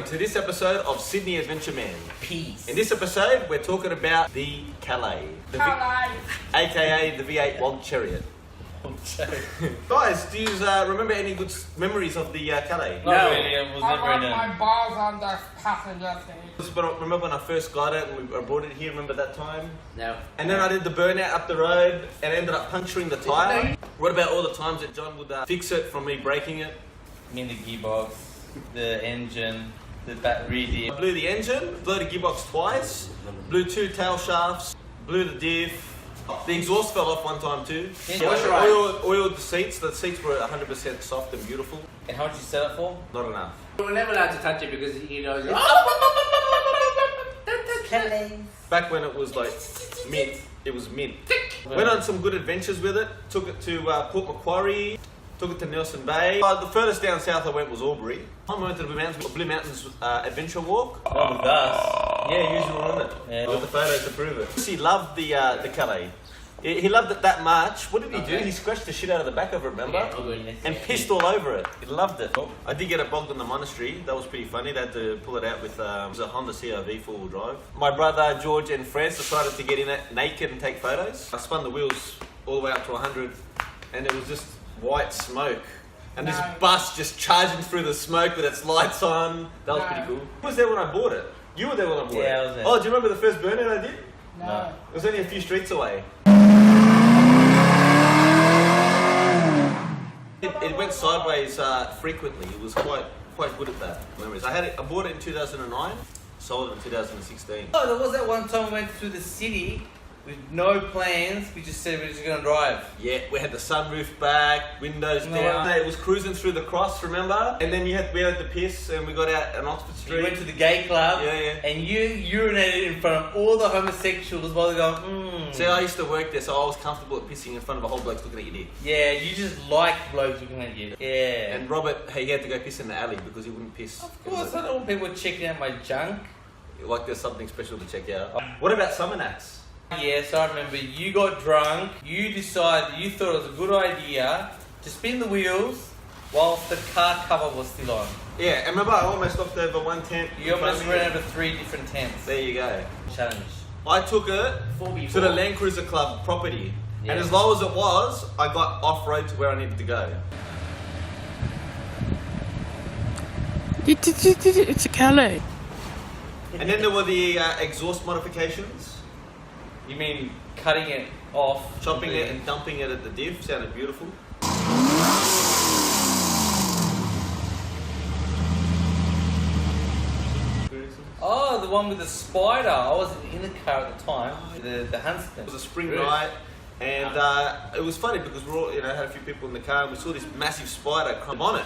to this episode of Sydney Adventure Man. Peace. In this episode, we're talking about the Calais. AKA the V8 Wog Chariot. Guys, do you remember any good memories of the Calais? Not really, I was never in my it. balls on the passenger seat. Remember when I first got it and I brought it here, remember that time? No. And then I did the burnout up the road and ended up puncturing the tyre. What about all the times that John would fix it from me breaking it? I mean the gearbox, the engine, the battery. I blew the engine, blew the gearbox twice, blew 2 tail shafts, blew the diff. The exhaust fell off one time too. Yeah, oiled the seats. The seats were 100% soft and beautiful. And how much you sell it for? Not enough. We were never allowed to touch it because he knows it. Calais. Back when it was like mint, it was mint. Went on some good adventures with it. Took it to Port Macquarie. Took it to Nelson Bay. The furthest down south I went was Albury. I went to the Blue Mountains Adventure Walk. Oh, with us. Yeah, usual, wasn't it? Yeah. With the photos to prove it. He loved the Calais. He loved it that much. What did he do? He scratched the shit out of the back of it, remember? Yeah, and pissed all over it. He loved it. I did get it bogged in the monastery. That was pretty funny. They had to pull it out with it was a Honda CR-V 4-wheel drive. My brother George and friends decided to get in it naked and take photos. I spun the wheels all the way up to 100 and it was just white smoke. And this bus just charging through the smoke with its lights on. That was pretty cool. Who was there when I bought it? You were there when I bought it? Yeah, I was there. Oh, do you remember the first burnout I did? No. It was only a few streets away. It went sideways frequently. It was quite good at that. Memories. I bought it in 2009, sold it in 2016. Oh, there was that one time we went through the city with no plans. We just said we were just going to drive. Yeah, we had the sunroof back, windows down. It was cruising through the cross, remember? And then we had the piss and we got out on Oxford Street. We went to the gay club. Yeah. And you urinated in front of all the homosexuals while they're going, See, I used to work there, so I was comfortable at pissing in front of a whole bloke looking at your dick. Yeah, you just like blokes looking at you. Yeah. And Robert, he had to go piss in the alley because he wouldn't piss. Of course, I don't want people checking out my junk. Like there's something special to check out. What about summer nats? Yes, I remember you got drunk, you decided you thought it was a good idea to spin the wheels whilst the car cover was still on. Yeah, and remember I almost knocked over one tent. You almost ran over 3 different tents. There you go. Challenge. I took it 4v4. to the Land Cruiser Club property. Yeah. And as low as it was, I got off-road to where I needed to go. It's a Calais. And then there were the exhaust modifications. You mean cutting it off? Chopping it and dumping it at the diff sounded beautiful. Oh, the one with the spider. I wasn't in the car at the time. The Huntsman. It was a spring night, and it was funny because we all, had a few people in the car, and we saw this massive spider come on it.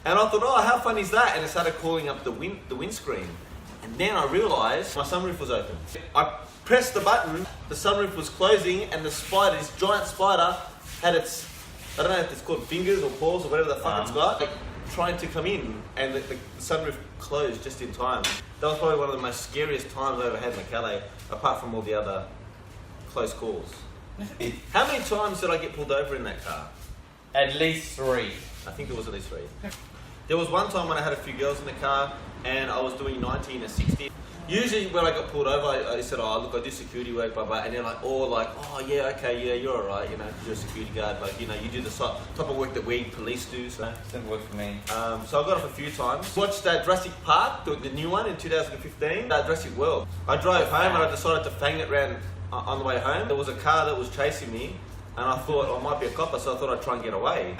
And I thought, oh, how funny is that? And it started calling up the windscreen. And then I realised my sunroof was open. I pressed the button, the sunroof was closing, and the spider, this giant spider, had its, I don't know if it's called fingers or paws or whatever the fuck it's got, trying to come in, and the sunroof closed just in time. That was probably one of the most scariest times I ever had in the Calais, apart from all the other close calls. How many times did I get pulled over in that car? At least 3. I think there was at least 3. There was one time when I had a few girls in the car and I was doing 90 and a 60. Usually when I got pulled over, I said, oh, look, I do security work, blah, blah. And they're like, oh, yeah, okay, yeah, you're all right, you're a security guard. Like, you do the type of work that we police do. So Didn't work for me. So I got off a few times. Watched Jurassic Park, the new one in 2015, Jurassic World. I drove home and I decided to fang it round on the way home. There was a car that was chasing me and I thought, oh, it might be a copper, so I thought I'd try and get away.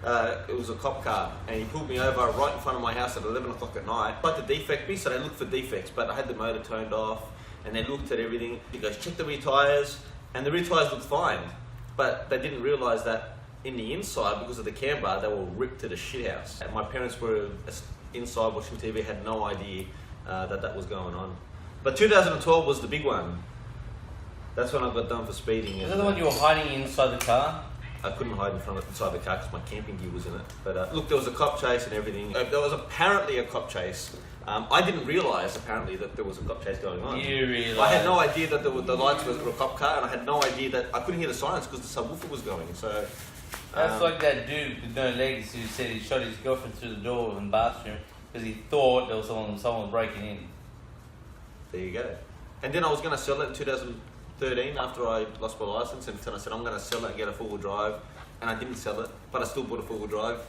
It was a cop car and he pulled me over right in front of my house at 11 o'clock at night. Tried to defect me, so they looked for defects, but I had the motor turned off and they looked at everything. He goes, check the rear tyres, and the rear tyres looked fine, but they didn't realise that in the inside, because of the camber, they were ripped to the shithouse. And my parents were inside watching TV, had no idea that was going on. But 2012 was the big one. That's when I got done for speeding. Is that the one you were hiding inside the car? I couldn't hide inside the car because my camping gear was in it. But look, there was a cop chase and everything. There was apparently a cop chase. I didn't realise apparently that there was a cop chase going on. You realised? I had no idea that the lights were a cop car, and I had no idea that I couldn't hear the sirens because the subwoofer was going. So that's like that dude with no legs who said he shot his girlfriend through the door in the bathroom. because he thought there was someone was breaking in. There you go. And then I was going to sell it in 2013 after I lost my license, and I said I'm going to sell it and get a four-wheel drive, and I didn't sell it, but I still bought a four-wheel drive.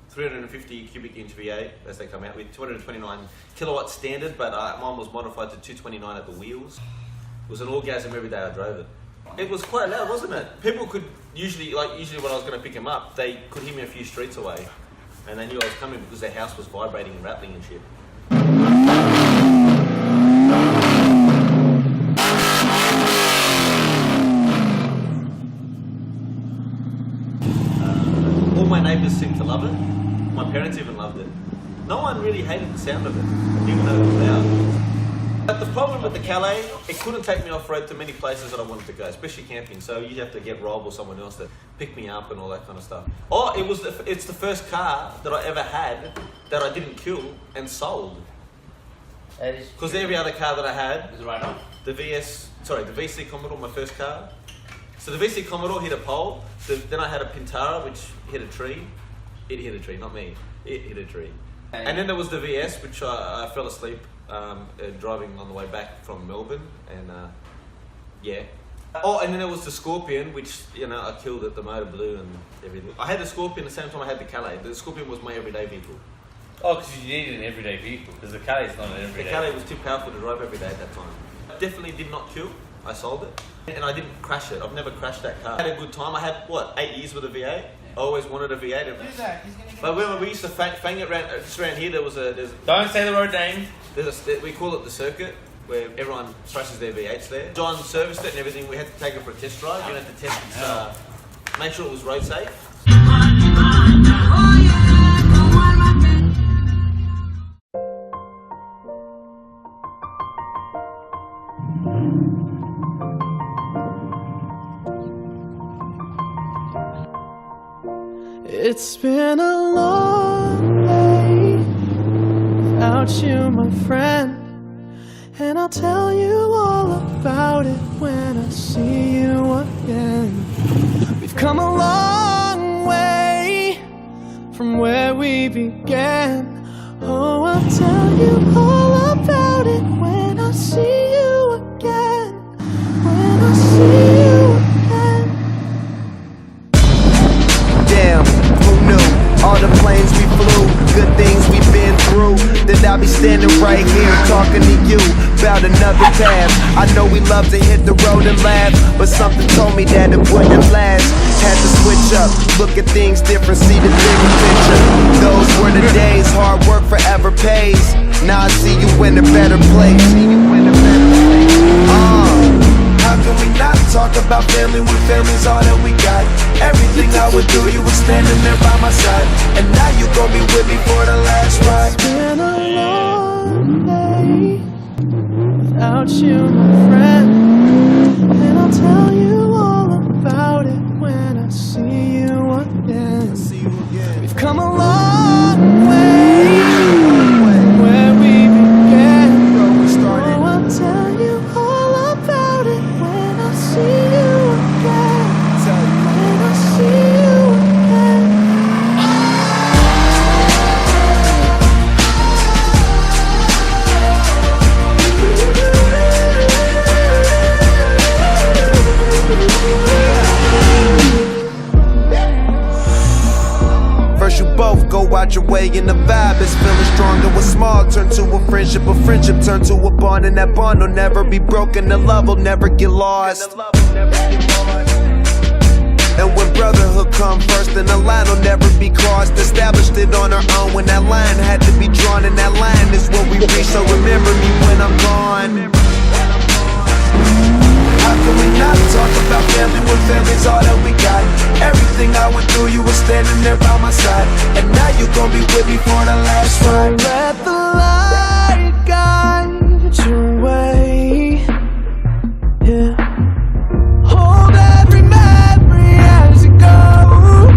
350 cubic inch V8 as they come out with 229 kilowatt standard, but mine was modified to 229 at the wheels. It was an orgasm every day I drove it. It was quite loud, wasn't it? People could usually when I was going to pick them up, they could hear me a few streets away, and they knew I was coming because their house was vibrating and rattling and shit. All my neighbours seemed to love it. My parents even loved it. No one really hated the sound of it, even though it was loud. But the problem with the Calais, it couldn't take me off-road to many places that I wanted to go, especially camping. So you have to get Rob or someone else to pick me up and all that kind of stuff. Oh, it's the first car that I ever had that I didn't kill and sold. Because every other car that I had, Is it right now? the VC Commodore, my first car. So the VC Commodore hit a pole. Then I had a Pintara which hit a tree. It hit a tree, not me. It hit a tree. And then there was the VS, which I fell asleep driving on the way back from Melbourne, and yeah. Oh, and then there was the Scorpion, which I killed at the motor blue and everything. I had the Scorpion the same time I had the Calais. The Scorpion was my everyday vehicle. Oh, because you needed an everyday vehicle, because the Calais is not an everyday. The Calais was too powerful to drive every day at that time. I definitely did not kill. I sold it, and I didn't crash it. I've never crashed that car. I had a good time. I had 8 years with a V8. I always wanted a V8. Who's that? He's gonna get But when we used to fang it just around here, Don't say the road name. we call it the circuit, where everyone crashes their V8s there. John serviced it and everything. We had to take it for a test drive. You had to test it, make sure it was road safe. It's been a long day without you, my friend, and I'll tell you all about it when I see you again. We've come a long way from where we began. Oh, I'll tell you all about it when I see you again. When I see you again. Damn, who knew? All the planes we flew, good things we've been through. That I'll be standing right here talking to you about another path. I know we love to hit the road and laugh, but something told me that it wouldn't last. Had to switch up, look at things different, see the bigger picture. Those were the days, hard work forever pays. Now I see you in a better place. How can we not talk about family when family's all that we got? Everything I would do, you were standing there by my side, and now you gon' be with me for the last ride. It's been a long day without you, my friend, and I'll tell you all about it when I see you again. We've come a long way from where we began. Oh, I'll tell you all about it when I see you again. When I see you again. First you both go out your way and the vibe is feeling stronger. What's small turn to a friendship turn to a bond, and that bond will never be broken. The love will never get lost. And when brotherhood come first, then the line will never be crossed. Established it on our own when that line had to be drawn, and that line is what we reach. So remember me when I'm gone. How can we not talk about family when family's all that we got? Everything I went through, you were standing there by my side, and now you gon' be with me for the last ride. Let the light guide your way. Yeah. Hold every memory as you go,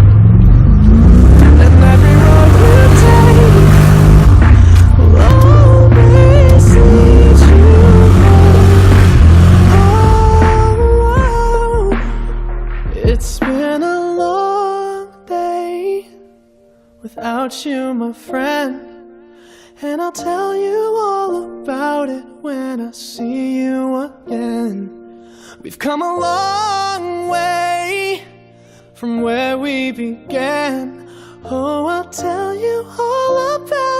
and every road you take will always lead you home. Oh, it's been a long day without you, my friend, And I'll tell you all about it when I see you again. We've come a long way from where we began. Oh, I'll tell you all about